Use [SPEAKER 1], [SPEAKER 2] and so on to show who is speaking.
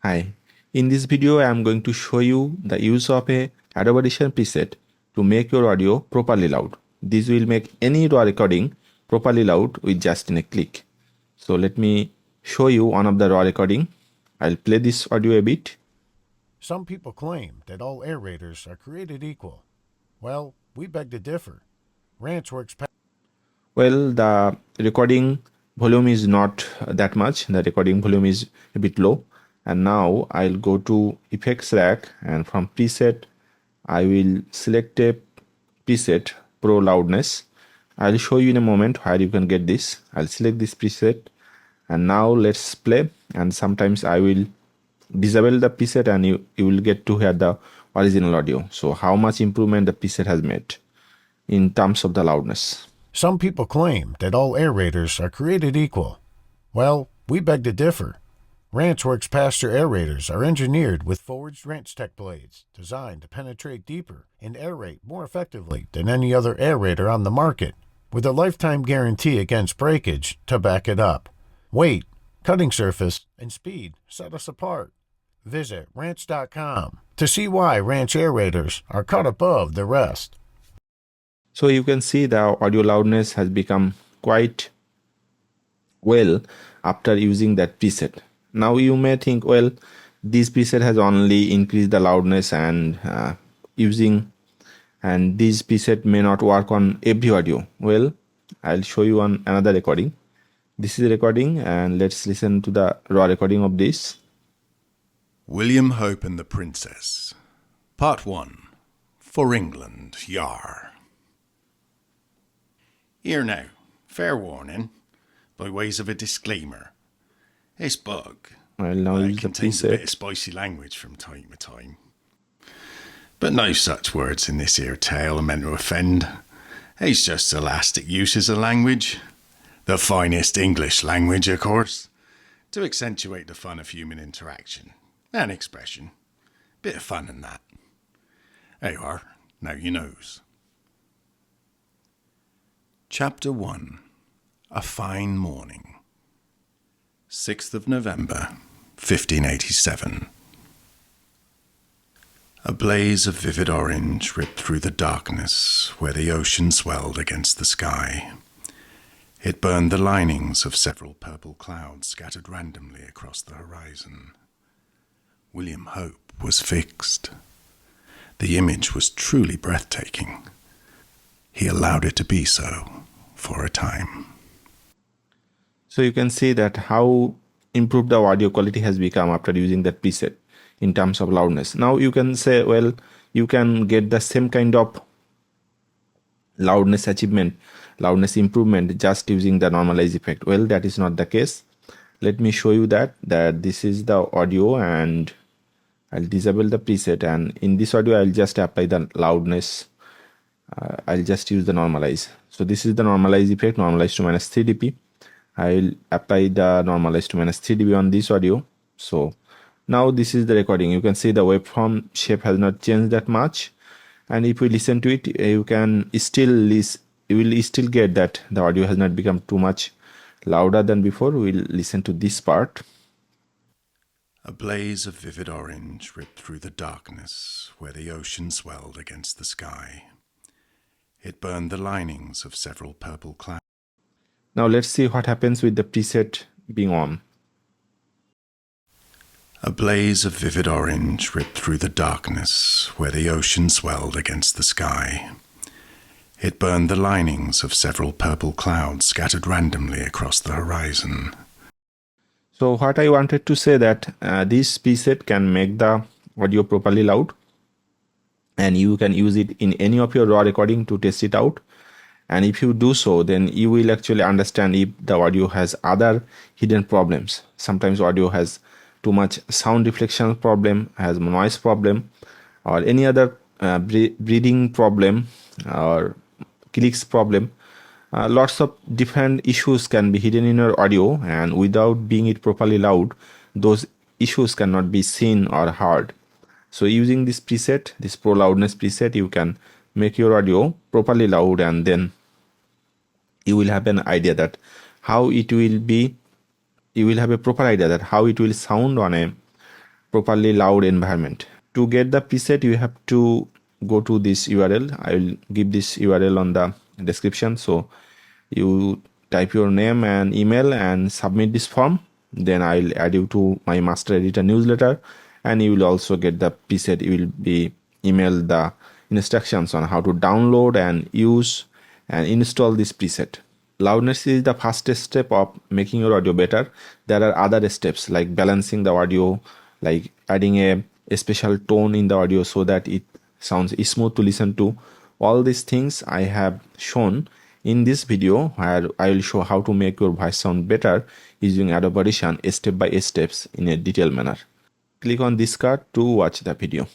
[SPEAKER 1] Hi, in this video I am going to show you the use of a Adobe Audition preset to make your audio properly loud. This will make any raw recording properly loud with just in a click. So let me show you one of the raw recording. I'll play this audio a bit.
[SPEAKER 2] Some people claim that all aerators are created equal. Well, we beg to differ. Ranch works.
[SPEAKER 1] Well, the recording volume is not that much. The recording volume is a bit low. And now I'll go to effects rack, and from preset I will select a preset Pro Loudness. I'll show you in a moment where you can get this. I'll select this preset, and now let's play. And sometimes I will disable the preset and you will get to hear the original audio. So how much improvement the preset has made in terms of the loudness.
[SPEAKER 2] Some people claim that all aerators are created equal. Well, we beg to differ. Ranchworks Pasture aerators are engineered with forged wrench tech blades designed to penetrate deeper and aerate more effectively than any other aerator on the market, with a lifetime guarantee against breakage to back it up. Weight, cutting surface, and speed set us apart. Visit ranch.com to see why Ranch aerators are cut above the rest.
[SPEAKER 1] So you can see the audio loudness has become quite well after using that preset. Now you may think, well, this preset has only increased the loudness and this preset may not work on every audio. Well, I'll show you on another recording. This is a recording, and let's listen to the raw recording of this.
[SPEAKER 3] William Hope and the Princess, Part 1, For England, Yar. Here now, fair warning, by ways of a disclaimer. This book contains a bit of spicy language from time to time. But no such words in this here tale are meant to offend. It's just elastic uses of language. The finest English language, of course, to accentuate the fun of human interaction and expression. Bit of fun in that. There you are, now you knows. Chapter 1, A Fine Morning. 6th of November, 1587. A blaze of vivid orange ripped through the darkness where the ocean swelled against the sky. It burned the linings of several purple clouds scattered randomly across the horizon. William Hope was fixed. The image was truly breathtaking. He allowed it to be so for a time.
[SPEAKER 1] So you can see that how improved the audio quality has become after using that preset in terms of loudness. Now you can say, well, you can get the same kind of loudness achievement, loudness improvement just using the normalize effect. Well, that is not the case. Let me show you that this is the audio, and I'll disable the preset, and in this audio I'll just apply the loudness. I'll just use the normalize. So this is the normalize effect, normalize to minus 3 dB. I'll apply the normalize to minus 3 dB on this audio. So now this is the recording. You can see the waveform shape has not changed that much, and if we listen to it, you will still get that the audio has not become too much louder than before. We'll listen to this part.
[SPEAKER 3] A blaze of vivid orange ripped through the darkness where the ocean swelled against the sky. It burned the linings of several purple clouds.
[SPEAKER 1] Now let's see what happens with the preset being on.
[SPEAKER 3] A blaze of vivid orange ripped through the darkness where the ocean swelled against the sky. It burned the linings of several purple clouds scattered randomly across the horizon.
[SPEAKER 1] So what I wanted to say that this preset can make the audio properly loud, and you can use it in any of your raw recording to test it out. And if you do so, then you will actually understand if the audio has other hidden problems. Sometimes audio has too much sound reflection problem, has noise problem, or any other breathing problem or clicks problem. Lots of different issues can be hidden in your audio, and without being it properly loud, those issues cannot be seen or heard. So using this preset, this Pro Loudness preset, you can make your audio properly loud, and then you will have an idea that how it will be, you will have a proper idea that how it will sound on a properly loud environment. To get the preset, you have to go to this URL. I will give this URL on the description. So you type your name and email and submit this form. Then I'll add you to my master editor newsletter, and you will also get the preset. You will be emailed the instructions on how to download and use and install this preset. Loudness is the fastest step of making your audio better. There are other steps like balancing the audio, like adding a special tone in the audio so that it sounds smooth to listen to. All these things I have shown in this video, where I will show how to make your voice sound better using Adobe Audition step by steps in a detailed manner. Click on this card to watch the video.